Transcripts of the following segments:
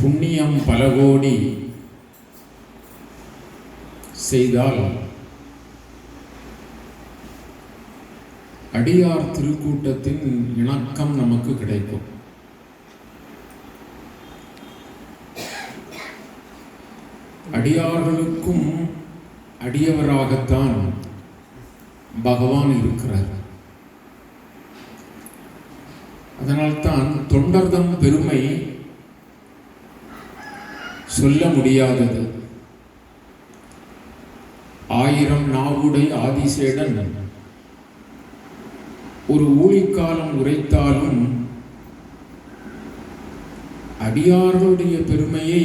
புண்ணியம் பல கோடி செய்தால் அடியார் திருக்கூட்டத்தின் இணக்கம் நமக்கு கிடைக்கும். அடியார்களுக்கும் அடியவராகத்தான் பகவான் இருக்கிறார். அதனால்தான் தொண்டர்தம் பெருமை சொல்ல முடியாதது. 1000 நாவுடை ஆதிசேடன் ஒரு ஊழிக்காலம் உரைத்தாலும் அடியார்களுடைய பெருமையை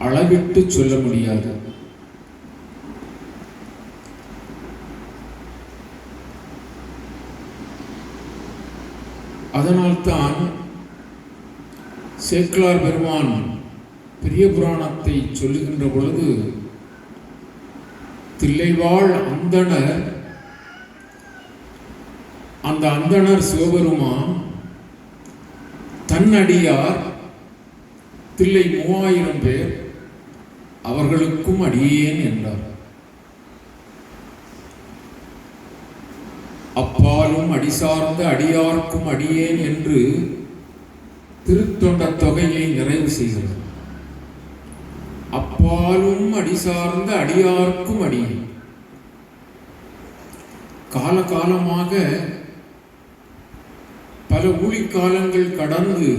அளவிட்டு சொல்ல முடியாது. அதனால்தான் சேக்கிழார் பெருமான் பெரிய புராணத்தை சொல்லுகின்ற பொழுது தில்லைவாழ் அந்தணர், அந்த அந்தணர் சிவபெருமான் தன்னடியார் தில்லை 3000 பேர் அவர்களுக்கும் அடியேன் என்றார். அப்பாலும் அடிசார்ந்த அடியார்க்கும் அடியேன் என்று திருத்தொண்ட தொகையை நிறைவு செய்கிறார். அப்பாலும் அடிசார்ந்த அடியார்க்கும் அடியேன். காலகாலமாக பல ஊழிக்காலங்கள் கடந்து,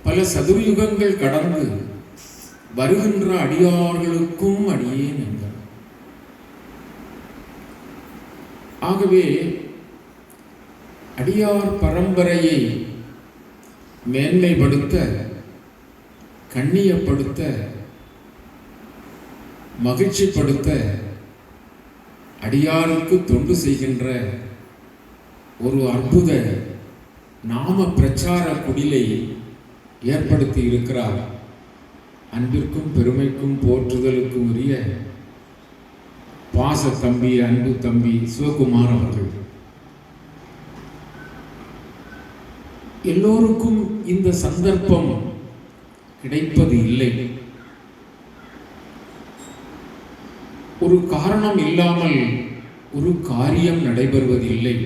பல சதுர்யுகங்கள் கடந்து வருகின்ற அடியார்களுக்கும் அடியேன் என்றார். ஆகவே அடியார் பரம்பரையை மேன்மைப்படுத்த, கண்ணியப்படுத்த, மகிழ்ச்சிப்படுத்த, அடியாருக்கு தொண்டு செய்கின்ற ஒரு அற்புத நாம பிரச்சார குடிலை ஏற்படுத்தி இருக்கிறார். அன்பிற்கும் பெருமைக்கும் போற்றுதலுக்கும் உரிய பாச தம்பி, அன்பு தம்பி சிவகுமார் அவர்கள். எல்லோருக்கும் இந்த சந்தர்ப்பம் கிடைப்பது இல்லை. ஒரு காரணம் இல்லாமல் ஒரு காரியம் நடைபெறுவதில்லை.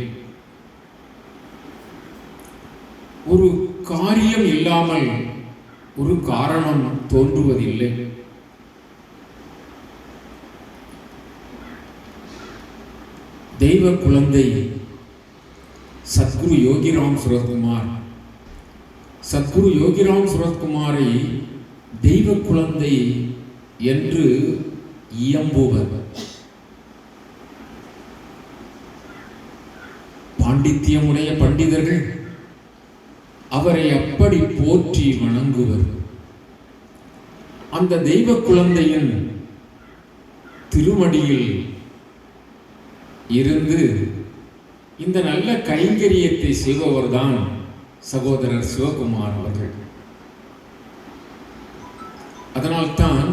ஒரு காரியம் இல்லாமல் ஒரு காரணம் தோன்றுவதில்லை. தெய்வ குழந்தை சத்குரு யோகிராம் சுரத்குமார், சத்குரு யோகிராம் சுரத்குமாரை தெய்வ குழந்தை என்று இயம்புவர். பாண்டித்யமுடைய பண்டிதர்கள் அவரை அப்படி போற்றி வணங்குவர். அந்த தெய்வ குழந்தையின் திருமடியில் இருந்து இந்த நல்ல கைங்கரியத்தை செய்பவர்தான் சகோதரர் சிவகுமார் அவர்கள். அதனால்தான்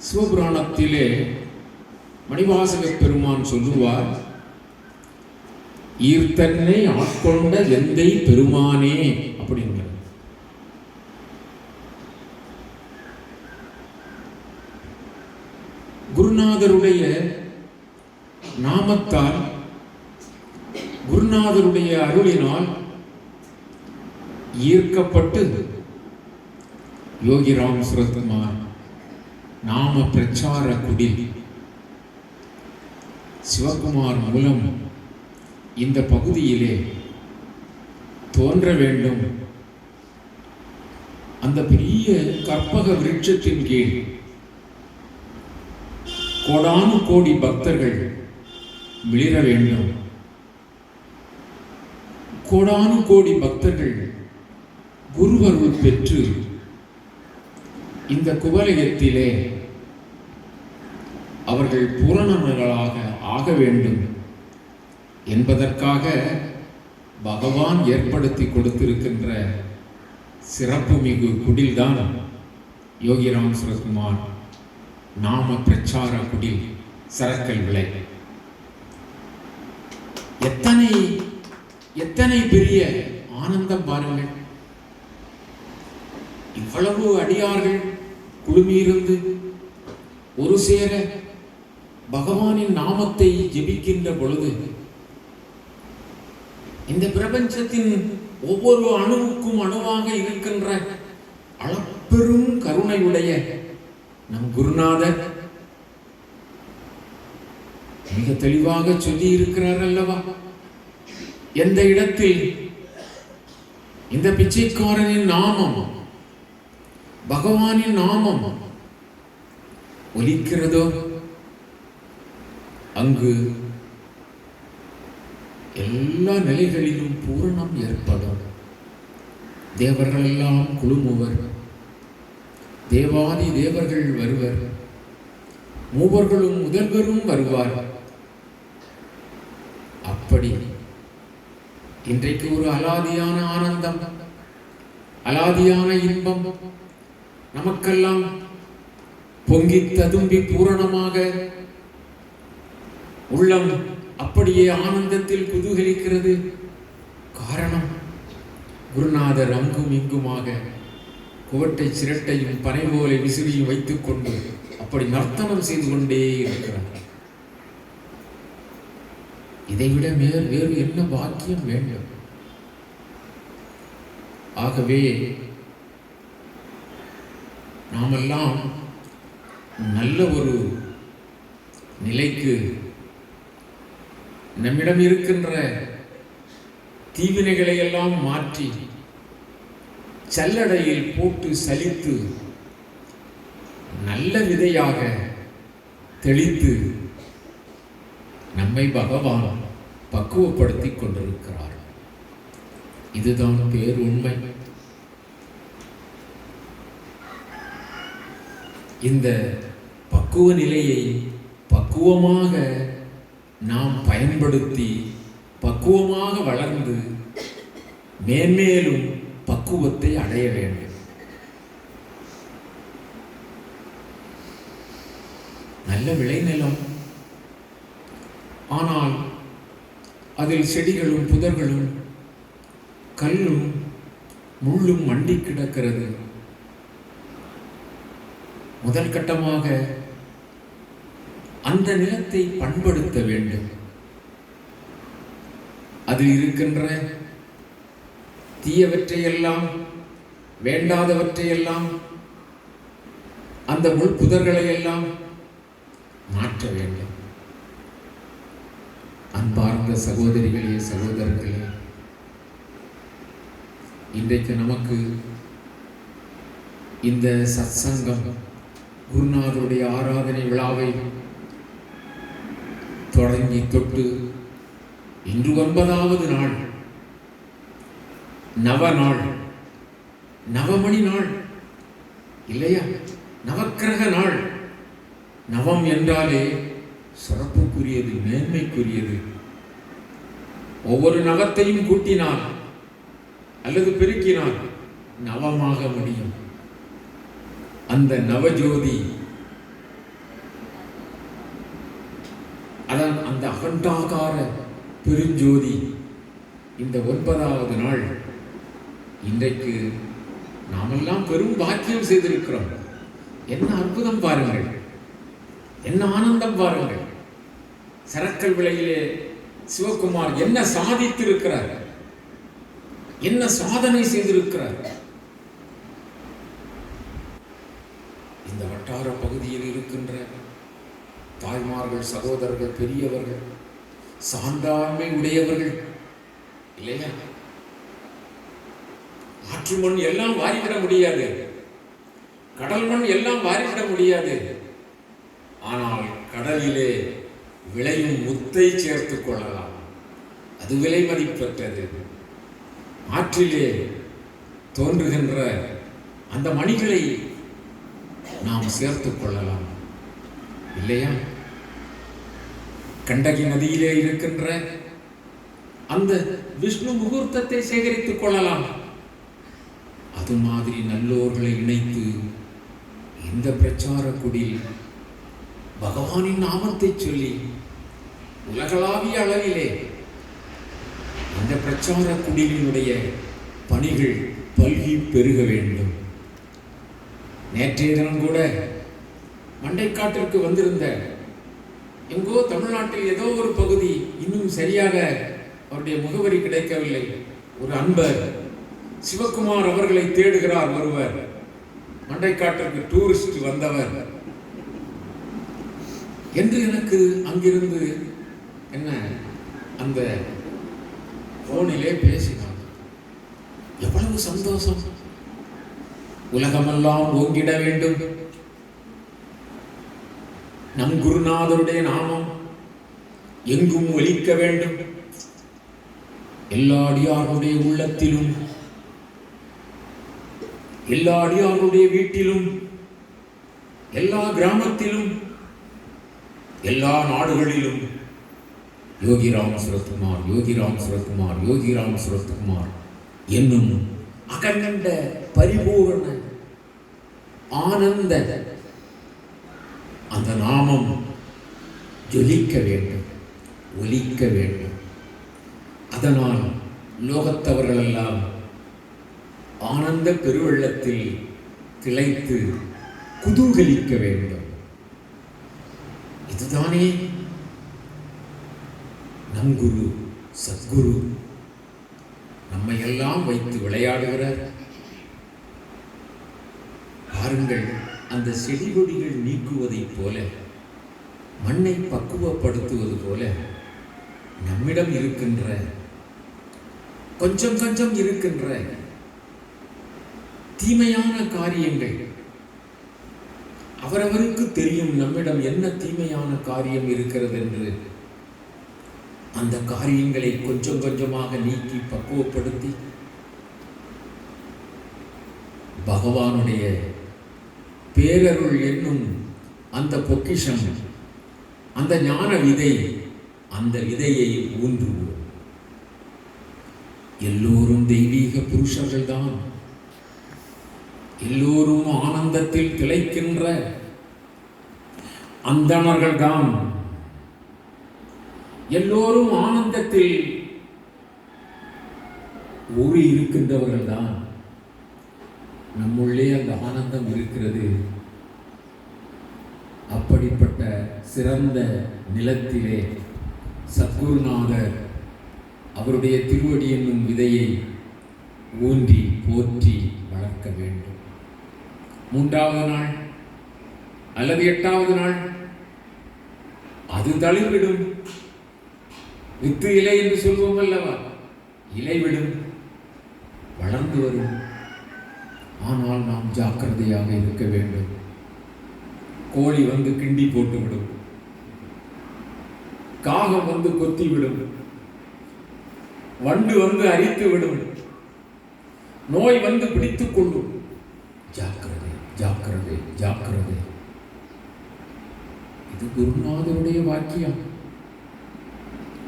சிவபுராணத்திலே மணிவாசக பெருமான் சொல்லுவார், ஈர்த்தன்னை ஆட்கொண்ட எந்தை பெருமானே அப்படிங்கிற. குருநாதருடைய நாமத்தால், குருநாதருடைய அருளினால் ஈர்க்கப்பட்டு யோகிராம் சுரத்குமார் நாம பிரச்சார குடில் சிவகுமார் மூலம் இந்த பகுதியிலே தோன்ற வேண்டும். அந்த பெரிய கற்பக விருட்சத்தின் கீழ் கோடானு கோடி பக்தர்கள் மிளிர வேண்டும். கோடானு கோடி பக்தர்கள் குருவருள் பெற்று இந்த குவலயத்திலே அவர்கள் பூரணர்களாக ஆக வேண்டும் என்பதற்காக பகவான் ஏற்படுத்தி கொடுத்திருக்கின்ற சிறப்புமிகு குடில்தான் யோகிராம் சுரத்குமார் நாம பிரச்சார குடில் சரக்கல் விளை. எத்தனை பெரிய ஆனந்தம் பாருங்கள். இவ்வளவு அடியார்கள் குழுமியிருந்து ஒரு சேர பகவானின் நாமத்தை ஜெபிக்கின்ற பொழுது இந்த பிரபஞ்சத்தின் ஒவ்வொரு அணுவுக்கும் அணுவாக இருக்கின்ற அளப்பெரும் கருணையுடைய நம் குருநாதர் மிக தெளிவாக சொல்லி இருக்கிறார் அல்லவா, எந்த இடத்தில் இந்த பிச்சைக்காரனின் நாமம் பகவானின் நாமம் ஒலிக்கிறதோ அங்கு எல்லா நிலைகளிலும் பூரணம் ஏற்படும். தேவர்கள் எல்லாம் குழுமுவர், தேவாதி தேவர்கள் வருவர், மூவர்களும் முதல்வரும் வருவார். அப்படி இன்றைக்கு ஒரு அலாதியான ஆனந்தம், அலாதியான இன்பம் நமக்கெல்லாம் பொங்கி ததும்பி பூரணமாக உள்ளம் அப்படியே ஆனந்தத்தில் குதூகலிக்கிறது. காரணம், குருநாதர் அங்கும் இங்குமாக குவட்டை சிரட்டையும் பனைவோலை விசிறியும் வைத்துக் கொண்டு அப்படி நர்த்தனம் செய்து கொண்டே இருக்கிறார். இதைவிட வேறு என்ன பாக்கியம் வேண்டும்? ஆகவே நாமெல்லாம் நல்ல ஒரு நிலைக்கு நம்மிடம் இருக்கின்ற தீவினைகளை எல்லாம் மாற்றி சல்லடையில் போட்டு சலித்து நல்ல விதையாக தெளித்து நம்மை பகவான் பக்குவப்படுத்திக் கொண்டிருக்கிறார். இதுதான் பேருண்மை. இந்த பக்குவ நிலையை பக்குவமாக நாம் பயன்படுத்தி பக்குவமாக வளர்ந்து மேன்மேலும் பக்குவத்தை அடைய வேண்டும். நல்ல விளைநிலம், ஆனால் அதில் செடிகளும் புதர்களும் கல்லும் முள்ளும் மண்டி கிடக்கிறது. முதல் கட்டமாக அந்த நிலத்தை பண்படுத்த வேண்டும். அதில் இருக்கின்ற தீயவற்றையெல்லாம், வேண்டாதவற்றையெல்லாம், அந்த முள் புதர்களை எல்லாம் மாற்ற வேண்டும். அன்பார்ந்த சகோதரிகளே, சகோதரர்களே, இன்றைக்கு நமக்கு இந்த சத்சங்கம் குருநாதருடைய ஆராதனை விழாவை தொடங்கி தொட்டு இன்று 9வது நாள், நவ நாள், நவமணி நாள் இல்லையா, நவக்கிரக நாள். நவம் என்றாலே சிறப்புக்குரியது, மேன்மைக்குரியது. ஒவ்வொரு நவத்தையும் கூட்டினால் அல்லது பெருக்கினால் நவமாக முடியும். அந்த நவஜோதி, அதான் அந்த அகண்டாகார பெருஞ்சோதி இந்த 9வது நாள். இன்றைக்கு நாமெல்லாம் பெரும் பாக்கியம் செய்திருக்கிறோம். என்ன அற்புதம் பாருங்கள், என்ன ஆனந்தம் பாருங்கள். சரக்கல் விலையிலே சிவகுமார் என்ன சாதித்திருக்கிறார், என்ன சாதனை செய்திருக்கிறார். இந்த வட்டார பகுதியில் இருக்கின்ற தாய்மார்கள், சகோதரர்கள், பெரியவர்கள், சான்றாண்மை உடையவர்கள் இல்லையா, ஆற்று மண் எல்லாம் வாரிவிட முடியாது, கடல் மண் எல்லாம் வாரிவிட முடியாது. ஆனால் கடலிலே விளையும் முத்தை சேர்த்துக் கொள்ளலாம், அது விலை மதிப்பற்றது. ஆற்றிலே தோன்றுகின்ற அந்த மணிகளை நாம் சேர்த்துக் கொள்ளலாம் இல்லையா. கண்டகி நதியிலே இருக்கின்ற அந்த விஷ்ணு முகூர்த்தத்தை சேகரித்துக் கொள்ளலாம். அது மாதிரி நல்லோர்களை இணைத்து இந்த பிரச்சார குடில் பகவானின் நாமத்தை சொல்லி உலகளாவிய அளவிலே இந்த பிரச்சார குடிலினுடைய பணிகள் பல்கி பெருக வேண்டும். நேற்றைய தினம் கூட மண்டைக்காட்டிற்கு வந்திருந்த எங்கோ தமிழ்நாட்டில் ஏதோ ஒரு பகுதி, இன்னும் சரியாக அவருடைய முகவரி கிடைக்கவில்லை, ஒரு அன்பர் சிவகுமார் அவர்களை தேடுகிறார் ஒருவர். மண்டைக்காட்டிற்கு டூரிஸ்ட் வந்தவர் என்று எனக்கு அங்கிருந்து என்ன அந்த போனிலே பேசினார். எவ்வளவு சந்தோஷம்! உலகமெல்லாம் ஓங்கிட வேண்டும், நம் குருநாதருடைய நாமம் எங்கும் ஒலிக்க வேண்டும், எல்லா அடியாருடைய உள்ளத்திலும், எல்லா அடியாருடைய வீட்டிலும், எல்லா கிராமத்திலும், எல்லா நாடுகளிலும் யோகிராம் சுரத்குமார், யோகிராம் சுரத்குமார், யோகிராம் சுரத்குமார் என்னும் அகண்ட பரிபூரண ஆனந்த அந்த நாமம் ஜொலிக்க வேண்டும், ஒலிக்க வேண்டும். அதனால் லோகத்தவர்கள் எல்லாம் ஆனந்த பெருவெள்ளத்தில் திளைத்து குதூகலிக்க வேண்டும். இதுதானே நம் குரு சத்குரு நம்மை எல்லாம் வைத்து விளையாடுகிறார். பாருங்கள், அந்த செடி கொடிகள் நீக்குவதைப் போல, மண்ணை பக்குவப்படுத்துவது போல நம்மிடம் இருக்கின்ற கொஞ்சம் கொஞ்சம் இருக்கின்ற தீமையான காரியங்கள், அவரவருக்கு தெரியும் நம்மிடம் என்ன தீமையான காரியம் இருக்கிறது என்று. அந்த காரியங்களை கொஞ்சம் கொஞ்சமாக நீக்கி பக்குவப்படுத்தி பகவானுடைய பேரருள் என்னும் அந்த பொக்கிஷம், அந்த ஞான விதை, அந்த விதையை ஊன்றுவோம். எல்லோரும் தெய்வீக புருஷர்கள் தான், எல்லோரும் ஆனந்தத்தில் திளைக்கின்ற அந்தணர்கள் தான், எல்லோரும் ஆனந்தத்தில் ஊறி இருக்கின்றவர்கள் தான். நம்முள்ளே அந்த ஆனந்தம் இருக்கிறது. அப்படிப்பட்ட சிறந்த நிலத்திலே சத்குருநாதர் அவருடைய திருவடி என்னும் விதையை ஊன்றி போற்றி வளர்க்க வேண்டும். 3வது நாள் அல்லது 8வது நாள் அது தளிர்விடும். வித்து இலை என்று சொல்வோம் அல்லவா, இலை விடும், வளர்ந்து வரும். ஆனால் நாம் ஜாக்கிரதையாக இருக்க வேண்டும். கோழி வந்து கிண்டி போட்டுவிடும், காகம் வந்து கொத்திவிடும், வண்டு வந்து அரித்து விடும், நோய் வந்து பிடித்துக் கொள்ளும். ஜாக்கிரதை, ஜாக்கிரதை, ஜாக்கிரதை. இது குருநாதருடைய வாக்கியம்.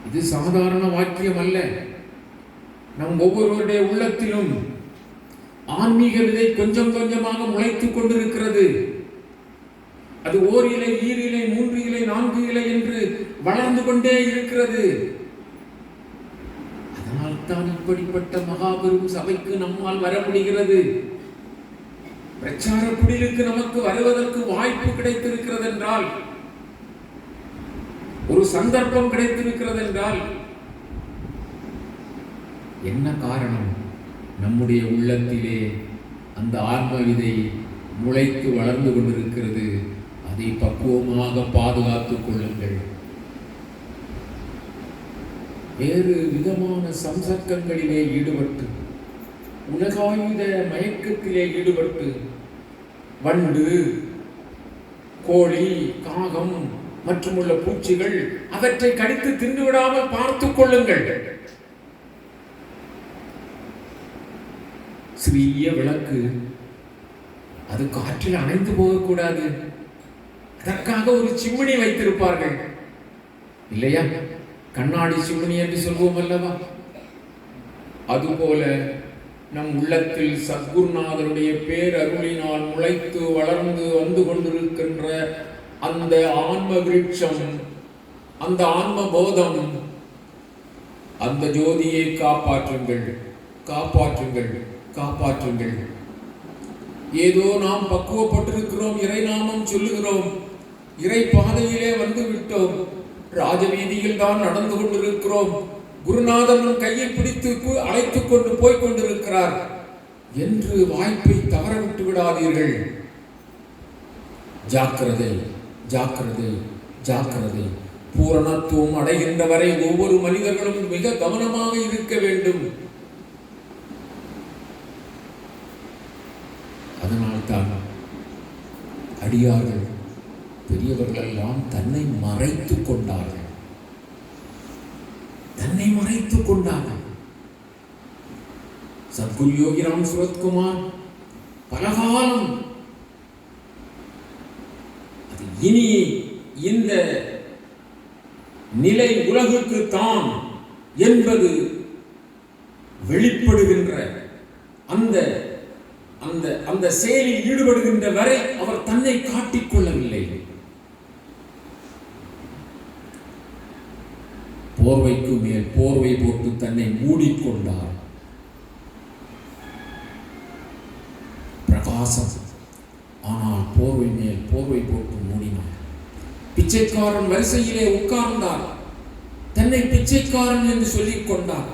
இது சாதாரண வாக்கியம் அல்ல. நம் ஒவ்வொருவருடைய உள்ளத்திலும் ஆன்மீக விதை கொஞ்சம் கொஞ்சமாக முளைத்துக் கொண்டிருக்கிறது. அது ஓர் இலை, ஈர் இலை, 3 இலை, 4 இலை என்று வளர்ந்து கொண்டே இருக்கிறது. அதனால் தான் இப்படிப்பட்ட மகாபெரும் சபைக்கு நம்மால் வர முடிகிறது. பிரச்சார குடிலுக்கு நமக்கு வருவதற்கு வாய்ப்பு கிடைத்திருக்கிறது என்றால், ஒரு சந்தர்ப்பம் கிடைத்திருக்கிறது என்றால் என்ன காரணம்? நம்முடைய உள்ளத்திலே அந்த ஆன்ம விதை முளைத்து வளர்ந்து கொண்டிருக்கிறது. அதை பக்குவமாக பாதுகாத்துக் கொள்ளுங்கள். வேறு விதமான சம்சர்க்கங்களிலே ஈடுபட்டு, உலகாயுத மயக்கத்திலே ஈடுபட்டு, வண்டு, கோழி, காகம் மற்றும் உள்ள பூச்சிகள் அவற்றை கடித்து தின்றுவிடாமல் பார்த்துக் கொள்ளுங்கள். சிறிய விளக்கு, அது காற்றில் அணைந்து போகக்கூடாது. அதற்காக ஒரு சிம்னி வைத்திருப்பார்கள் இல்லையா? கண்ணாடி சிம்னி என்று சொல்வோம் அல்லவா? அதுபோல நம் உள்ளத்தில் சத்குருநாதருடைய பேரருளினால் முளைத்து வளர்ந்து வந்து கொண்டிருக்கின்ற அந்த ஆன்ம விருட்சம், அந்த ஆன்ம போதம், அந்த ஜோதியை காப்பாற்றுங்கள், காப்பாற்றுங்கள், காப்பாற்றுங்கள். ஏதோ நாம் பக்குவப்பட்டிருக்கிறோம், இறை நாமம் சொல்லுகிறோம், இறை பாதையிலே வந்து விட்டோம், ராஜவீதியில் தான் நடந்து கொண்டிருக்கிறோம், குருநாதன் கையை பிடித்து அழைத்துக் கொண்டு போய் கொண்டிருக்கிறார் என்று வாய்ப்பை தவறவிட்டு விடாதீர்கள். ஜாக்கிரதை, ஜாக்கிரதை, ஜாக்கிரதை. பூரணத்துவம் அடைகின்ற வரை ஒவ்வொரு மனிதர்களும் மிக கவனமாக இருக்க வேண்டும். அதனால்தான் அடியார்கள் பெரியவர்கள் எல்லாம் தன்னை மறைத்துக் கொண்டார்கள், தன்னை மறைத்துக் கொண்டார்கள். சத்குரு யோகிராம் சுரத்குமார் பலகாலம் இனி இந்த நிலை உலகுக்கு தான் என்பது வெளிப்படுகின்ற அந்த அந்த அந்த செயலில் ஈடுபடுகின்ற வரை அவர் தன்னை காட்டிக்கொள்ளவில்லை. போர்வைக்கு மேல் போர்வை போட்டு தன்னை மூடிக்கொண்டார். பிரகாசம், ஆனால் போர்வை மேல் போர்வை போட்டு மூடினார். பிச்சைக்காரன் வரிசையிலே உட்கார்ந்தார், தன்னை பிச்சைக்காரன் என்று சொல்லிக் கொண்டார்.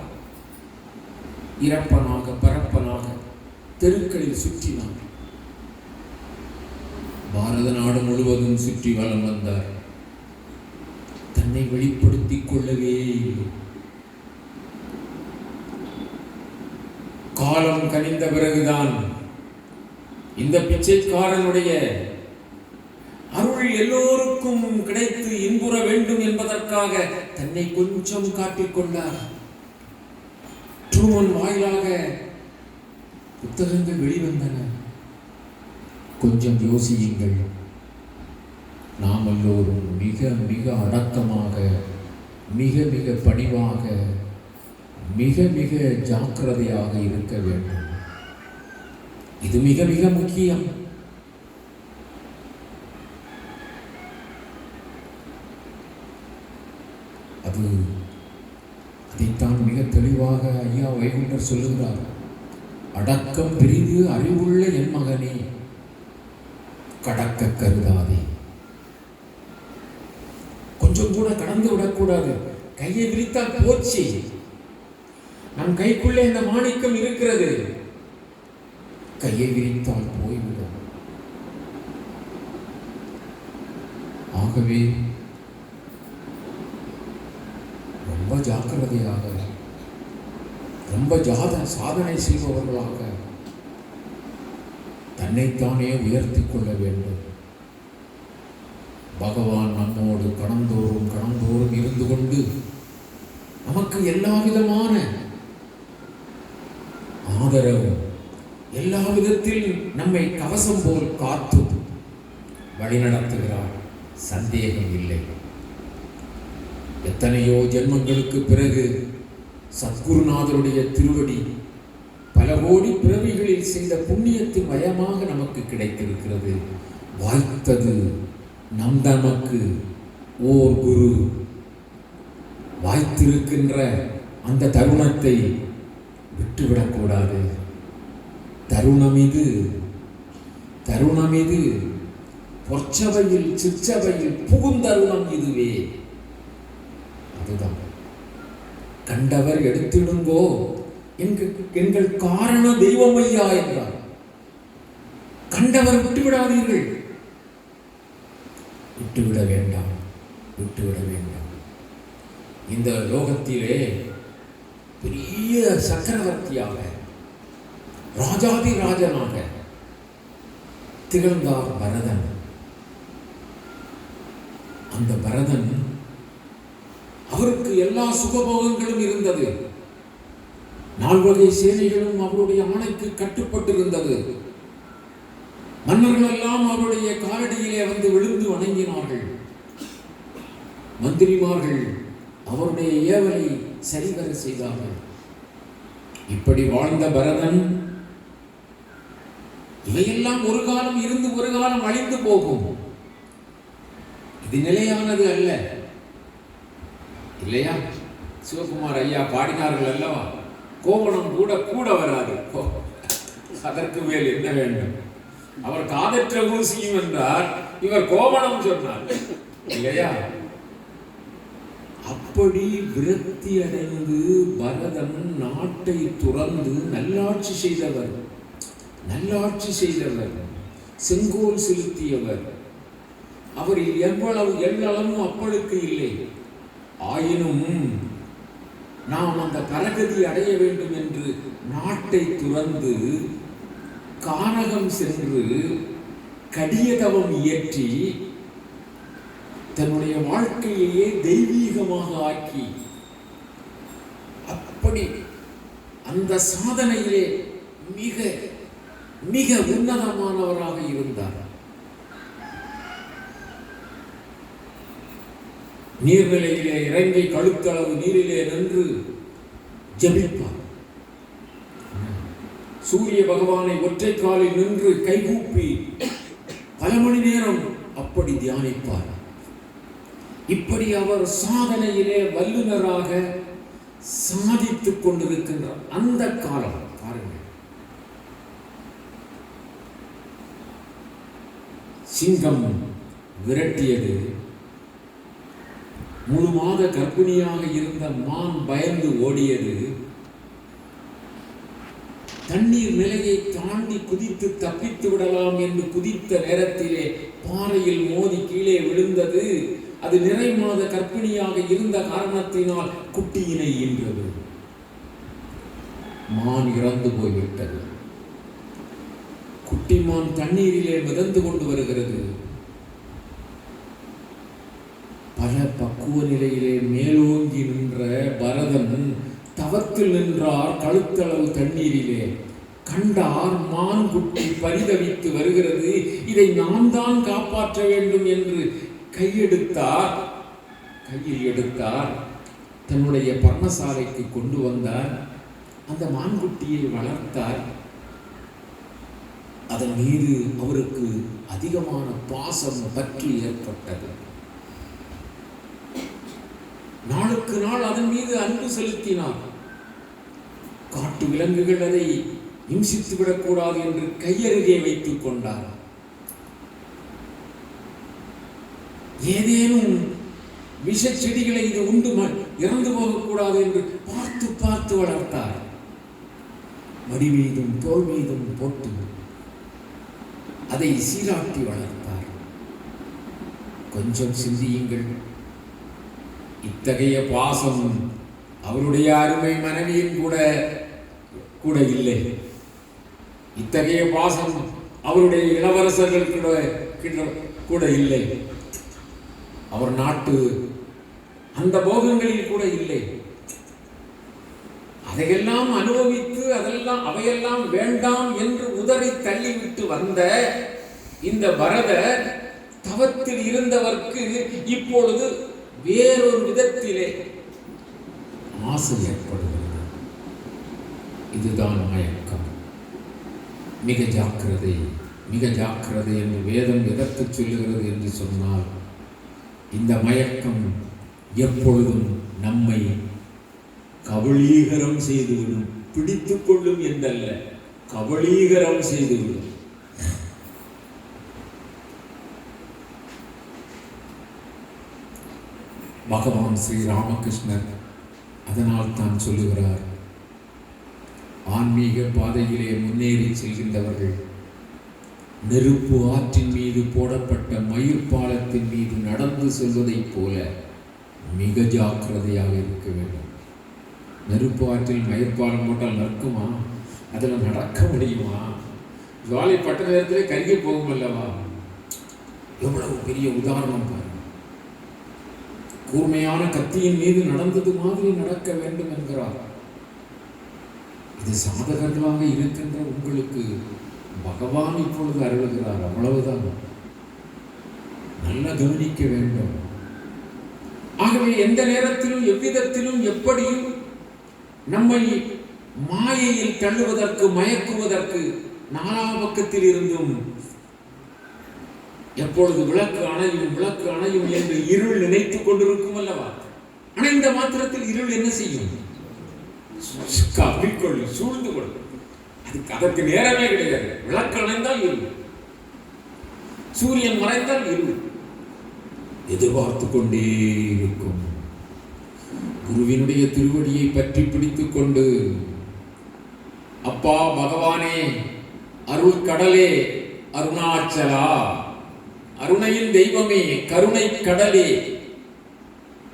இறப்பனாக பரப்பனாக தெருக்களில் சுற்றினார். பாரத நாடு முழுவதும் சுற்றி வலம் வந்தார். தன்னை வெளிப்படுத்திக் கொள்ளவே இல்லை. காலம் கனிந்த பிறகுதான் இந்த பிச்சைக்காரனுடைய அருள் எல்லோருக்கும் கிடைத்து இன்புற வேண்டும் என்பதற்காக தன்னை கொஞ்சம் காட்டிக்கொண்டார். ட்ரூமன் வாயிலாக புத்தகங்கள் வெளிவந்தன. கொஞ்சம் யோசியுங்கள். நாம் எல்லோரும் மிக மிக அடக்கமாக, மிக மிக பணிவாக, மிக மிக ஜாக்கிரதையாக இருக்க வேண்டும். இது மிக மிக முக்கியம். அதைத்தான் மிக தெளிவாக ஐயா வைகுண்டர் சொல்லுகிறார். அடக்கம் பெரிது அறிவுள்ள என் மகனே, கடக்க கருதாதே. கொஞ்சம் கூட கடந்து விடக்கூடாது. கையை விரித்தால் போச்சு. நம் கைக்குள்ளே இந்த மாணிக்கம் இருக்கிறது. கையை விரித்தால் போய்விடும். ஆகவே ரொம்ப ஜாக்கிரதையாக, ரொம்ப சாதனை செய்பவர்களாக தன்னைத்தானே உயர்த்தி கொள்ள வேண்டும். பகவான் நம்மோடு கடந்தோறும் இருந்து கொண்டு நமக்கு எல்லா விதமான ஆதரவும், எல்லா விதத்தில் நம்மை கவசம் போல் காத்து வழிநடத்துகிறார். சந்தேகம் இல்லை. எத்தனையோ ஜென்மங்களுக்கு பிறகு சத்குருநாதருடைய திருவடி பல கோடி பிறவிகளில் செய்த புண்ணியத்தின் வயமாக நமக்கு கிடைத்திருக்கிறது. வாய்த்தது நமக்கு ஓர் குரு. வாய்த்திருக்கின்ற அந்த தருணத்தை விட்டுவிடக்கூடாது. தருணம் இது பொற்சபையில் சிற்சபையில் புகுந்தருணம் இதுவே. அதுதான் கண்டவர் எடுத்திடுங்கோ எங்கள் காரண தெய்வம் ஐயா என்றார். கண்டவர் விட்டுவிடாதீர்கள். விட்டுவிட வேண்டாம். இந்த லோகத்திலே பெரிய சக்கரவர்த்தியாக, ராஜாதி ராஜனாக திகழ்ந்தார் பரதன். அந்த பரதன், அவருக்கு எல்லா சுகபோகங்களும் இருந்தது. 4 வகை சேனைகளும் அவருடைய ஆணைக்கு கட்டுப்பட்டிருந்தது. மன்னர்கள் எல்லாம் அவருடைய காலடியிலே வந்து விழுந்து வணங்கினார்கள். மந்திரிமார்கள் அவருடைய ஏவலை சரிவர செய்தார்கள். இப்படி வாழ்ந்த பரதன், இவையெல்லாம் ஒரு காலம் இருந்து ஒரு காலம் அழிந்து போகும். இது நிலையானது அல்ல, இல்லையா? சிவகுமார் ஐயா பாடினார்கள் அல்லவா, கோவணம் கூட கூட வராது, அதற்கு மேல் என்ன வேண்டும்? அவர் காதற்ற ஊசியும் என்றார், இவர் கோவணம் சொன்னார் இல்லையா? அப்படி விரக்தி அடைந்து பரதன் நாட்டை துறந்து நல்லாட்சி செய்தவர், செங்கோல் செலுத்தியவர். அவரில் எவ்வளவு எல்லளவும் அப்பளுக்கு இல்லை. ஆயினும் நாம் அந்த பரகதி அடைய வேண்டும் என்று நாட்டை துறந்து கானகம் சென்று கடியதவம் இயற்றி தன்னுடைய வாழ்க்கையையே தெய்வீகமாக ஆக்கி, அப்படி அந்த சாதனையிலே மிக மிக உன்னதமானவராக இருந்தார். நீர்நிலையிலே இறங்கி கழுத்தளவு நீரிலே நின்று ஜெபிப்பார். சூரிய பகவானை ஒற்றை காலில் நின்று கைகூப்பி பல மணி நேரம் அப்படி தியானிப்பார். இப்படி அவர் சாதனையிலே வல்லுநராக சாதித்துக் கொண்டிருக்கின்றார். அந்த காலம் பாருங்கள், சிங்கம் விரட்டியது, முழு மாத கர்ப்பிணியாக இருந்த மான் பயந்து ஓடியது, தண்ணீர் நிலையை தாண்டி குதித்து தப்பித்து விடலாம் என்று குதித்த நேரத்திலே பாறையில் மோதி கீழே விழுந்தது. அது நிறை மாத கர்ப்பிணியாக இருந்த காரணத்தினால் குட்டியினை ஈன்றது. மான் இறந்து போய்விட்டது. குட்டி மான் தண்ணீரிலே மிதந்து கொண்டு வருகிறது. பல பக்குவ நிலையிலே மேலோங்கி நின்ற பரதன் தவத்தில் நின்றார். கழுத்தளவு தண்ணீரிலே கண்டார் மான் குட்டி பரிதவித்து வருகிறது. இதை நான் தான் காப்பாற்ற வேண்டும் என்று கையில் எடுத்தார். தன்னுடைய பர்ணசாலைக்கு கொண்டு வந்தார். அந்த மான்குட்டியை வளர்த்தார். அதன் மீது அவருக்கு அதிகமான பாசம் பற்றி ஏற்பட்டது. நாளுக்கு நாள் அதன் மீது அன்பு செலுத்தினார். காட்டு விலங்குகள் அதை இம்சித்து விடக்கூடாது என்று கையருகே வைத்துக் கொண்டார். ஏதேனும் விஷ செடிகளை இது உண்டு இறந்து போகக்கூடாது என்று பார்த்து பார்த்து வளர்த்தார். மடி மீதும் தோல் மீதும் போட்டு அதை சீராட்டி வளர்த்தார். கொஞ்சம் சிந்தியுங்கள். இத்தகைய பாசம் அவருடைய அருமை மனைவியின் கூட இல்லை. இத்தகைய பாசம் அவருடைய இளவரசர்கள் கூட இல்லை. அவர் நாட்டு அந்த போகங்களில் கூட இல்லை. அதையெல்லாம் அனுபவித்து அவையெல்லாம் வேண்டாம் என்று உதறி தள்ளிவிட்டு வந்த இந்த பரதர் தவத்தில் இருந்தவர்க்கு இப்பொழுது வேறொரு விதத்திலே ஆசை ஏற்படுகிறது. இதுதான் மயக்கம். மிக ஜாக்கிரதை என்று வேதம் எதற்கு சொல்லுகிறது என்று சொன்னால், இந்த மயக்கம் எப்பொழுதும் நம்மை கபளீகரம் செய்துவிடும். பிடித்துக் கொள்ளும் என்றல்ல, கபளீகரம் செய்துவிடும். பகவான் ஸ்ரீ ராமகிருஷ்ணர் அதனால் தான் சொல்லுகிறார், ஆன்மீக பாதையிலே முன்னேறி செல்கின்றவர்கள் நெருப்பு ஆற்றின் மீது போடப்பட்ட மயிர் பாலத்தின் மீது நடந்து செல்வதைப் போல மிக ஜாக்கிரதையாக இருக்க வேண்டும். நெருப்பு ஆற்றில் மயிர் பாலம் போட்டால் நடக்குமா? அதில் நடக்க முடியுமா? ஜுவாலை பட்ட நேரத்திலே கருகி போகும் அல்லவா? எவ்வளவு பெரிய உதாரணம் பாருங்கள். கூர்மையான கத்தியின் மீது நடந்தது மாதிரி நடக்க வேண்டும் என்கிறார். இது சாதகர்களாக இருக்கின்ற உங்களுக்கு பகவான் இப்பொழுது அருளுகிறார். அவ்வளவுதான். நல்லா கவனிக்க வேண்டும். ஆகவே எந்த நேரத்திலும் எவ்விதத்திலும் எப்படியும் நம்மை மாயையில் தள்ளுவதற்கு மயக்குவதற்கு நாலா பக்கத்தில் இருந்தும் எப்பொழுது விளக்கு அணையும் என்று இருள் நினைத்துக் கொண்டிருக்கும் அல்லவா? அணைந்த மாத்திரத்தில் இருள் என்ன செய்யும்? கவ்விக்கொள்ளு, சூழ்ந்து கொள்ளும். அதற்கு நேரமே கிடையாது. விளக்கு அணைந்தால் இருள். சூரியன் மறைந்தால் இருள் எதிர்பார்த்து கொண்டே இருக்கும். குருவினுடைய திருவடியை பற்றி பிடித்துக் கொண்டு, அப்பா பகவானே, அருள் கடலே, அருணாச்சலா, அருணையின் தெய்வமே, கருணை கடலே,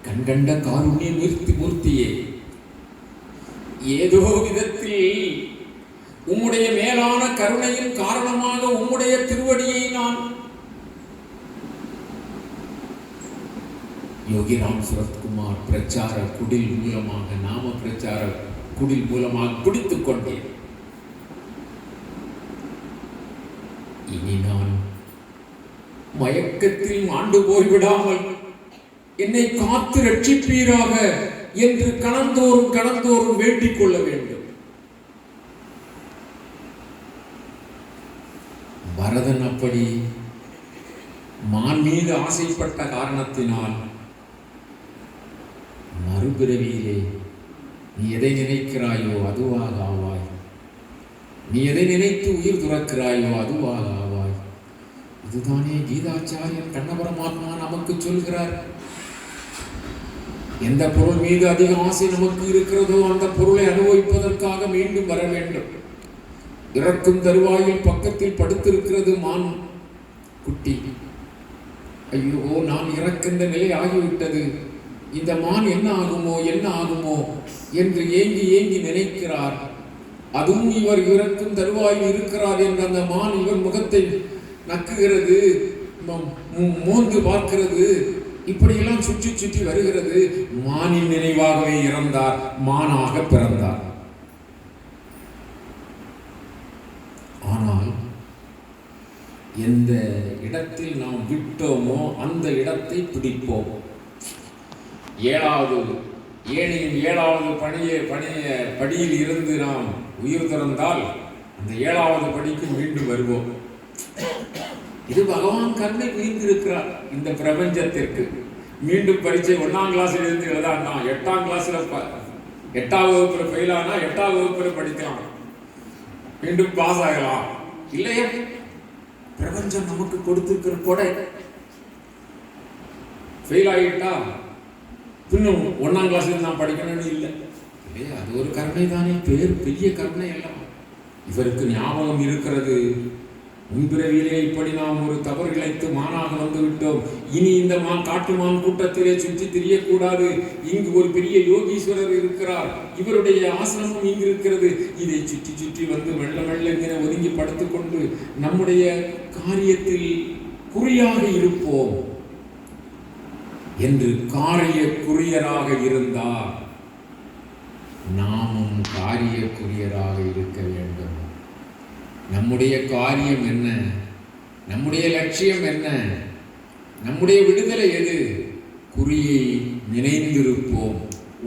கண்கண்ட காருண்ய மூர்த்தியே, ஏதோ விதத்தில் உம்முடைய மேலான கருணையின் காரணமாக உம்முடைய திருவடியை நான் யோகிராம் சுரத்குமார் பிரச்சார குடில் மூலமாக, நாம பிரச்சார குடில் மூலமாக பிடித்துக் கொண்டேன். இனி நான் மயக்கத்தில் ஆண்டு போய்விடாமல் என்னை காத்து ரட்சிப்பீராக என்று கணந்தோறும் வேண்டிக் கொள்ள வேண்டும். பரதன் அப்படி மான் மீது ஆசைப்பட்ட காரணத்தினால் மறுபிறவியிலே நீ எதை நினைக்கிறாயோ அதுவாக ஆவாய், நீ எதை நினைத்து உயிர் துறக்கிறாயோ அதுவாக ஆவாய். இதுதானே கீதாச்சாரியர் கண்ணபரமாத்மா நமக்கு சொல்கிறார். எந்த பொருள் மீது அதிக ஆசை நமக்கு இருக்கிறதோ அந்த பொருளை அனுபவிப்பதற்காக மீண்டும் வர வேண்டும். இறக்கும் தருவாயில் பக்கத்தில் படுத்திருக்கிறது மான் குட்டி. ஐயோ, நான் இறக்கின்ற நிலை ஆகிவிட்டது, இந்த மான் என்ன ஆகுமோ என்று ஏங்கி நினைக்கிறார். அதுவும் இவர் இறக்கும் தருவாயில் இருக்கிறார் என்று அந்த மான் இவர் முகத்தை நக்குகிறது, மோந்து பார்க்கிறது. இப்படியெல்லாம் சுற்றி வருகிறது. மானின் நினைவாகவே இறந்தார், மானாக பிறந்தார். ஆனால் எந்த இடத்தில் நாம் விட்டோமோ அந்த இடத்தை பிடிப்போம். ஏழையின் 7வது படியில் இருந்து நாம் உயிர் திறந்தால் அந்த 7வது படிக்கு மீண்டும் வருவோம். இது பகவான் கண்ணை வீழ்ந்திருக்கிறார் இந்த பிரபஞ்சத்திற்கு. மீண்டும் பரீட்சை 1ஆம் கிளாஸில் இருந்து எழுதாண்டா, 8ஆம் கிளாஸ்ல 8ஆவது வகுப்புல ஃபெயில் ஆனா 8ஆவது வகுப்புல படிக்கலாம், மீண்டும் பாஸ் ஆகலாம். இல்லையா? பிரபஞ்சம் நமக்கு கொடுத்திருக்கிற கொடை. ஃபெயில் ஆகிட்டா இன்னும் 1ஆம் கிளாஸ்ல நான் படிக்கணும்னு இல்லை இல்லையா? அது ஒரு கருணை தானே, பெரிய கருணை எல்லாம். இவருக்கு ஞாபகம் இருக்கிறது, முன்பிறவியிலே இப்படி நாம் ஒரு தவறு இழைத்து மானாக வந்து விட்டோம், இனி இந்த காட்டுமான் கூட்டத்திலே சுற்றி திரியக்கூடாது, இங்கு ஒரு பெரிய யோகீஸ்வரர் இருக்கிறார், இவருடைய ஆசிரமம் இங்கு இருக்கிறது, இதை சுற்றி வந்து மெல்ல இங்கே ஒதுங்கி படுத்துக்கொண்டு நம்முடைய காரியத்தில் குறியாக இருப்போம் என்று காரிய குறியராக இருந்தார். நாமும் காரிய குறியராக இருக்க வேண்டும். நம்முடைய காரியம் என்ன? நம்முடைய லட்சியம் என்ன? நம்முடைய விடுதலை எது? குறியை நினைந்திருப்போம்.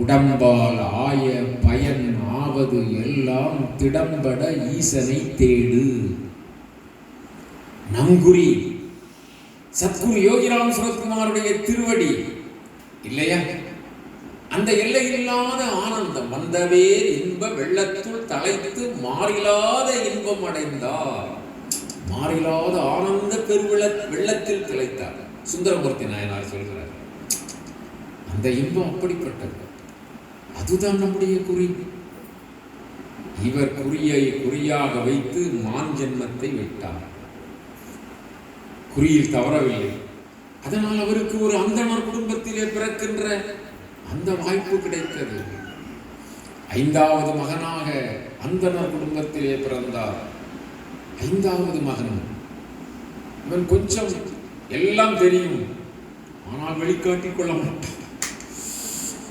உடம்பால் ஆய பயன் ஆவது எல்லாம் திடம்பட ஈசனை தேடு. நங்குறி சத்குரு யோகிராம் சுரத்குமாருடைய திருவடி இல்லையா? அந்த எல்லையில்லாத ஆனந்தம் வந்தவே இன்ப வெள்ளத்துள் தலைத்து மாறிலாத இன்பம் அடைந்தார். மாறிலாத ஆனந்த வெள்ளத்தில் திளைத்தார். சுந்தரமூர்த்தி நாயனார் சொல்கிறார். அந்த இன்பம் அப்படிப்பட்டது. அதுதான் நம்முடைய குறி. இவர் குறியாக வைத்து மான் ஜென்மத்தை விட்டார். குறியில் தவறவில்லை. அதனால் அவருக்கு ஒரு அந்தணர் குடும்பத்திலே பிறக்கின்ற அந்த வாய்ப்பு கிடைத்தது. 5வது மகனாக அந்தணர் குடும்பத்திலே பிறந்தார். 5வது மகன். இவன் கொஞ்சம் எல்லாம் தெரியும், ஆனால் வெளிக்காட்டிக் கொள்ள மாட்டார்.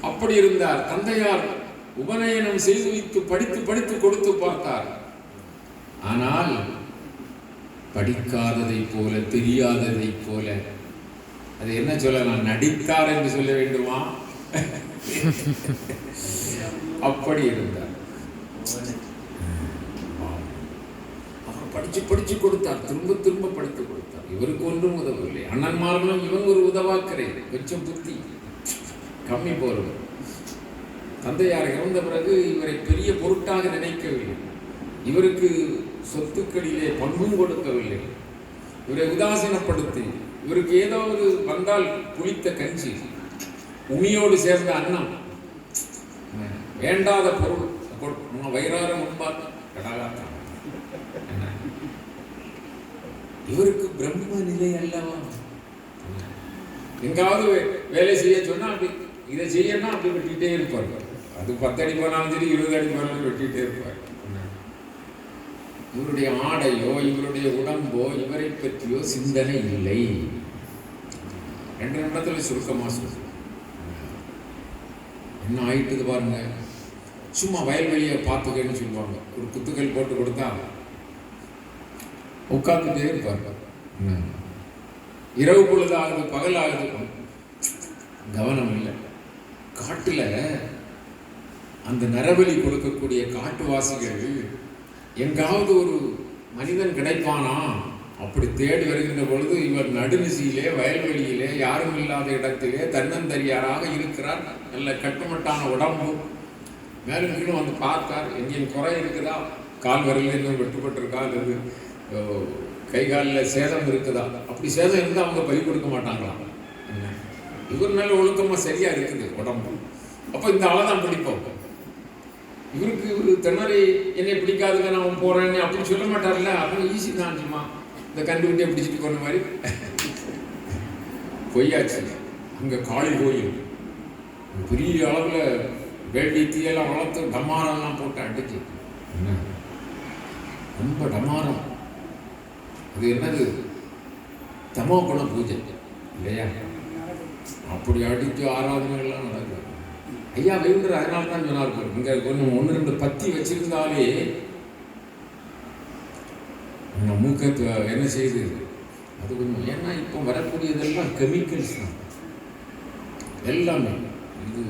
அப்படி இருந்தார். தந்தையார் உபநயனம் செய்து வைத்து படித்து கொடுத்து பார்த்தார். ஆனால் படிக்காததை போல, தெரியாததை போல, அது என்ன சொல்லலாம், நடித்தார் என்று சொல்ல வேண்டுமா? அப்படி இருந்தார். அவர் படிச்சு கொடுத்தார், திரும்ப படித்து கொடுத்தார். இவருக்கு ஒன்றும் உதவவில்லை. அண்ணன்மார்களும் இவன் ஒரு உதவாக்கரை, கொஞ்சம் புத்தி கம்மி போலும். தந்தையார் இறந்த பிறகு இவரை பெரிய பொருட்டாக நினைக்கவில்லை. இவருக்கு சொத்துக்களிலே பங்கும் கொடுக்கவில்லை. இவரை உதாசீனப்படுத்தி, இவருக்கு ஏதாவது வந்தால் புளித்த கஞ்சி, உமியோடு சேர்ந்த அன்னம், வேண்டாத பொருள் வயிறார முன்பார் கடாகாத்தான். இவருக்கு பிரம்ம நிலை அல்லவா? எங்காவது வேலை செய்ய சொன்னா அப்படி இதை செய்யணும் அப்படி வெட்டிகிட்டே இருப்பார். அது 10 அடி போனாலும் சரி, 20 அடி போனாலும் வெட்டிகிட்டே இருப்பார். இவருடைய ஆடையோ இவருடைய உடம்போ இவரை பற்றியோ சிந்தனை இல்லை. 2 நிமிடத்துல சுருக்கமா சொல்லுங்க. என்ன ஆயிட்டுது பாருங்க. சும்மா வயல்வெளியை பார்த்துக்கன்னு சொல்லுவாங்க. ஒரு குத்துக்கள் போட்டு கொடுத்தா உட்கார்ந்துட்டே இருப்பார். இரவு பொழுது ஆகுது, பகல் ஆகுது, கவனம் இல்லை. காட்டுல அந்த நரபலி கொடுக்கக்கூடிய காட்டுவாசிகள் எங்காவது ஒரு மனிதன் கிடைப்பானா அப்படி தேடி வருகின்ற பொழுது இவர் நடுநிசியிலே வயல்வெளியிலே யாரும் இல்லாத இடத்திலே தன்னந்தரியாராக இருக்கிறார். நல்ல கட்டுமட்டான உடம்பு, மேலும் கீழும் வந்து பார்த்தார். எங்கேயும் குறை இருக்குதா, கால் வரையில் இன்னும் வெட்டுப்பட்டிருக்கா, அல்லது கை காலில் சேதம் இருக்குதா? அப்படி சேதம் இருந்தால் அவங்க பலி கொடுக்க மாட்டாங்களாம். இவர் நல்ல ஒழுக்கமாக சரியா இருக்குது உடம்பு. அப்போ இந்த ஆளை தான் பிடிப்போம். இவரு திணறி என்னை பிடிக்காதுங்க நான் போறேன்னு அப்படின்னு சொல்ல மாட்டார்ல. அப்படின்னு ஈஸி தான். சும்மா இந்த கண்டுகிட்டே பிடிச்சிட்டு போன மாதிரி பொய்யாச்சு. அங்கே காளி கோயில் பெரிய அளவில் வேண்டி தீயெல்லாம் வளர்த்து டமாரெல்லாம் போட்டு அடிச்சு ரொம்ப டமாரம். அது என்னது, தமோ குண பூஜை இல்லையா? அப்படி அடித்து ஆராதனைகள்லாம் நடக்குது. ஐயா வைகுண்டர் அதனால தான் சொன்னார், இங்கே கொஞ்சம் 1-2 பத்தி வச்சிருந்தாலே மூக்கத்து என்ன செய்யுது அது கொஞ்சம். ஏன்னா இப்போ வரக்கூடியதெல்லாம் கெமிக்கல்ஸ் தான் எல்லாமே. இது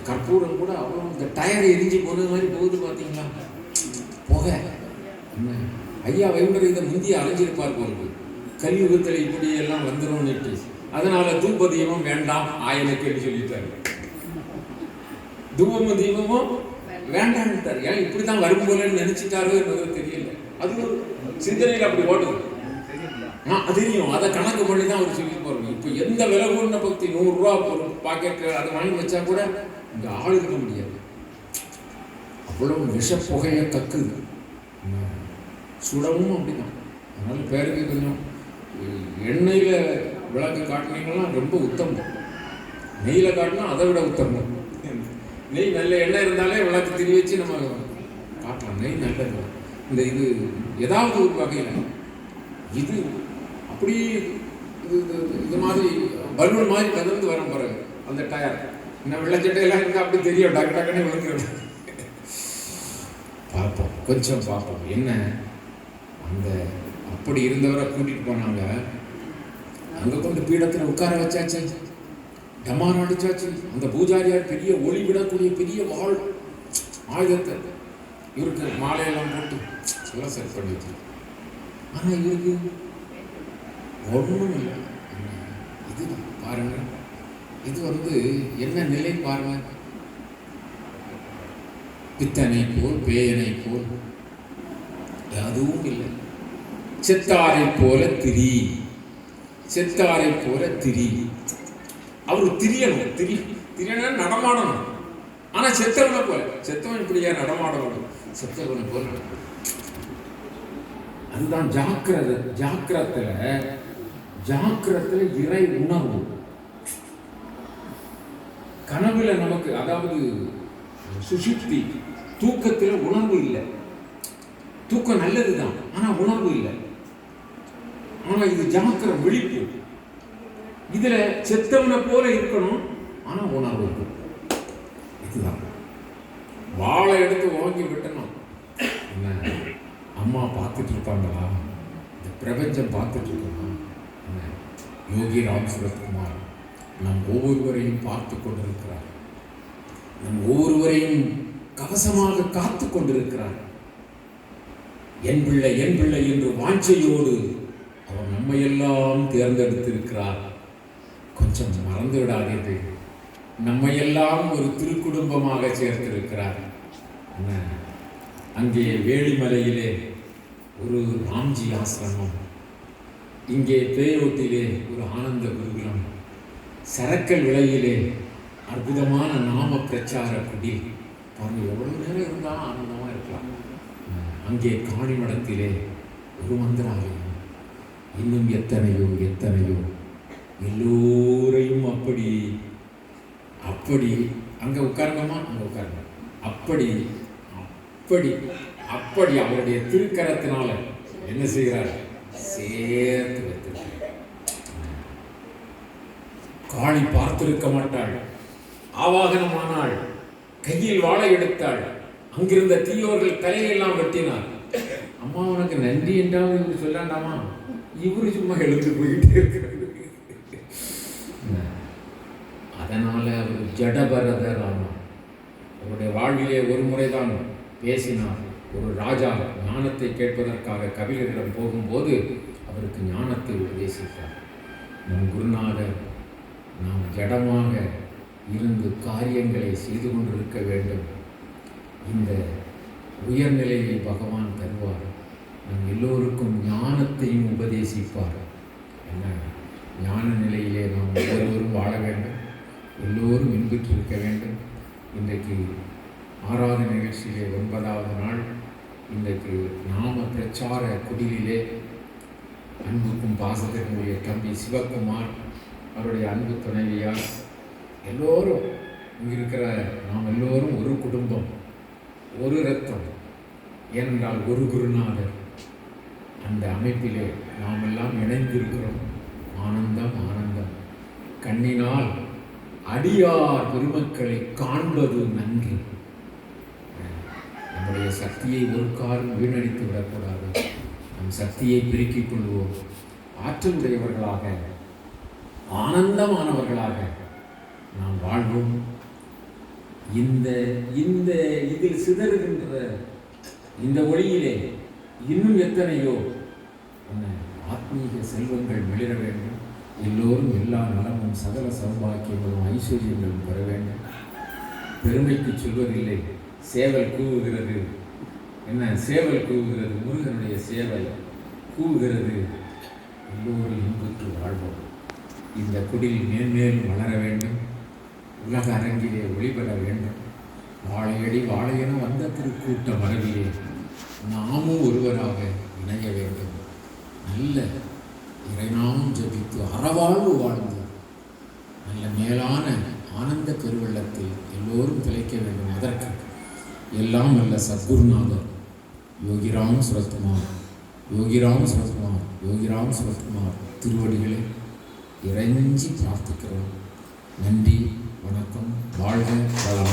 கற்பூரம் கூட அவ்வளோ இந்த டயர் எரிஞ்சு போனது மாதிரி போகுது பார்த்தீங்களா, புகை. ஐயா வைகுண்டர் இதை முந்திய அலைஞ்சிருப்பார் போகுது. கலியுகத்தில் இப்படி எல்லாம் வந்துடும். அதனால தூப தீபம் வேண்டாம் ஆயனுக்கு சொல்லிட்டாரு. தூபமும் தீபமும் வேண்டான்ட்டார். ஏன் இப்படிதான் வரும் போலன்னு நினைச்சிட்டாரோ என்பது தெரியல. அது ஒரு சிந்தனையில் அப்படி ஓடுது. தெரியும், அதை கணக்கு பண்ணி தான் அவர் சொல்லி போறோம். இப்போ எந்த விலை கூடின பக்தி 100 ரூபா ஒரு பாக்கெட் அதை வாங்கி வச்சா கூட இங்க ஆள் இருக்க முடியாது. அவ்வளவு விஷ புகையை கக்குது. சுடவும் அப்படிதான். அதனால பேருக்கு கொஞ்சம் எண்ணெயில விளக்கு காட்டினீங்கன்னா ரொம்ப உத்தமம். நெய்யில காட்டினா அதை விட உத்தமம். நெய் நல்ல எண்ணெய் இருந்தாலே விளக்கு திரி வச்சு நம்ம காட்டலாம். நெய் நல்லது. இந்த இது ஏதாவது ஒரு வகையில் இது அப்படி இது மாதிரி பலூன் மாதிரி கதந்து வர பிறகு அந்த டயர் இன்னும் வெள்ளச்சட்டையெல்லாம் இருந்தால் அப்படி தெரியும். டக்கு டக்குன்னு விழுந்துடும். பார்ப்போம், கொஞ்சம் பார்ப்போம். என்ன அந்த அப்படி இருந்தவரை கூட்டிட்டு போனாங்க. அங்கே கொண்டு பீடத்தில் உட்கார வச்சாச்சு, டமாரம் அடிச்சாச்சு. அந்த பூஜாரியார் பெரிய ஒளி விடக்கூடிய பெரிய வாழ் ஆயுதத்தை இவருக்கு மாலையெல்லாம் போட்டு எல்லாம் செட் பண்ணி வச்சு. ஆனால் இவருக்கு ஒன்றும் இல்லை. இது பாருங்க, இது என்ன நிலை பாருங்க. பித்தனை போல் பேயனை போல் அதுவும் இல்லை. செத்தாரை போல திரி, செத்தாரை போல திரி. அவரு திரியணும், திரியணும், நடமாடணும். ஆனா செத்தவனை போல, செத்தவன் இப்படியா நடமாடணும், செத்தவனை போல. அதுதான் ஜாக்கிரத்துல இறை உணர்வு. கனவுல நமக்கு, அதாவது சுஷுப்தி தூக்கத்துல உணர்வு இல்லை. தூக்கம் நல்லதுதான், ஆனா உணர்வு இல்லை. ஆனா இது ஜாக்கிரம், விழிப்பு. இதுல செத்தவனை போல இருக்கணும், ஆனா உணர்வு இருக்கும். இதுதான் வாழை எடுத்து ஓங்கி விட்டணும். என்ன அம்மா பார்த்துட்டு இருப்பாங்களா, இந்த பிரபஞ்சம் பார்த்துட்டு இருக்கோமா? யோகி ராம் சுரத்குமார் நம் ஒவ்வொருவரையும் பார்த்து கொண்டிருக்கிறார். நம் ஒவ்வொருவரையும் கவசமாக காத்து கொண்டிருக்கிறார். என் பிள்ளை என் பிள்ளை என்று வாஞ்சையோடு அவர் நம்மையெல்லாம் தேர்ந்தெடுத்திருக்கிறார். கொஞ்சம் மறந்து விடாதீர்கள், நம்மையெல்லாம் ஒரு திருக்குடும்பமாக சேர்த்திருக்கிறார். அங்கே வேளிமலையிலே ஒரு ராம்ஜி ஆசிரமம், இங்கே பேயோட்டிலே ஒரு ஆனந்த குருகுலம், சரக்கல் விலையிலே அற்புதமான நாம பிரச்சார குடி. பாருங்க, எவ்வளவு நேரம் இருந்தாலும் ஆனந்தமா இருக்கலாம். அங்கே காணிமடத்திலே ஒரு மந்திராலயம், இன்னும் எத்தனையோ எத்தனையோ, எல்லோரையும் அப்படி அப்படி அங்க உட்காருங்கம்மா, அங்க உட்காருங்க, அப்படி அப்படி அப்படி அவருடைய திருக்கரத்தினால என்ன செய்கிறார்? சேர்த்து வைத்திருக்கிறார். காளி பார்த்திருக்க மாட்டாள், ஆவாகனமானாள், கையில் வாழை எடுத்தாள், அங்கிருந்த தீயோர்கள் தலையெல்லாம் வெட்டினார். அம்மா உனக்கு நன்றி என்றாவது இவரு சொல்லாண்டாமா? இவரு சும்மா எழுந்து போயிட்டே இருக்கிறார். அதனால அவர் ஜடபரதர் ஆனார். அவருடைய வாழ்விலே ஒரு முறைதான் பேசினார். ஒரு ராஜா ஞானத்தை கேட்பதற்காக கபிலரிடம் போகும்போது அவருக்கு ஞானத்தை உபதேசித்தார். நம் குருநாதர் நாம் ஜடமாக இருந்து காரியங்களை செய்து கொண்டிருக்க வேண்டும், இந்த உயர்நிலையை பகவான் தருவார், நம் எல்லோருக்கும் ஞானத்தையும் உபதேசிப்பார். என்ன ஞான நிலையிலே நாம் ஒவ்வொருவரும் வாழ வேண்டும், எல்லோரும் இன்புற்றிருக்க வேண்டும். இன்றைக்கு ஆராதனை நிகழ்ச்சியிலே 9வது நாள். இன்றைக்கு நாம பிரச்சார குடிலிலே அன்புக்கும் பாசத்தினுடைய தம்பி சிவகுமார், அவருடைய அன்பு துணைவியார், எல்லோரும் இங்கிருக்கிற நாம் எல்லோரும் ஒரு குடும்பம், ஒரு இரத்தம். ஏனென்றால் ஒரு குருநாதர். அந்த அமைப்பிலே நாம் எல்லாம் இணைந்திருக்கிறோம். ஆனந்தம் ஆனந்தம். கண்ணினால் அடியார் பெருமக்களை காண்பது நன்றி. நம்முடைய சக்தியை ஒரு காலம் வீணடித்து விடக்கூடாது. நம் சக்தியை பெருக்கிக் கொள்வோம். ஆற்றலுடையவர்களாக, ஆனந்தமானவர்களாக நாம் வாழ்வோம். இந்த இந்த இதில் சிதறுகின்ற இந்த ஒளியிலே இன்னும் எத்தனையோ ஆத்மீக செல்வங்கள் மிளிர வேண்டும். எல்லோரும் எல்லா நலமும் சகல சௌபாக்கியங்களும் ஐஸ்வர்யங்களும் பெற வேண்டும். பெருமைக்கு சொல்வதில்லை, சேவல் கூவுகிறது. என்ன சேவல் கூவுகிறது? முருகனுடைய சேவல் கூவுகிறது. எல்லோரும் இன்புற்று வாழ்வோம். இந்த குடில் மேன்மேலும் வளர வேண்டும், உலக அரங்கிலே ஒளிபட வேண்டும். வாழையடி வாழையென வந்த திருக்கூட்ட மரபிலே நாமும் ஒருவராக இணைய வேண்டும். நல்ல இறைநாமம் ஜபித்து அறவாழ்வு வாழ்ந்து நல்ல மேலான ஆனந்த பெருவெள்ளத்தில் எல்லோரும் திளைக்க வேண்டும். அதற்கு எல்லாம் நல்ல சத்குருநாதர் யோகிராம் சுரத்குமார், யோகிராம் சுரத்குமார், யோகிராம் சுரத்குமார் திருவடிகளை இறைஞ்சி பிரார்த்திக்கிறோம். நன்றி, வணக்கம், வாழ்க வளம்.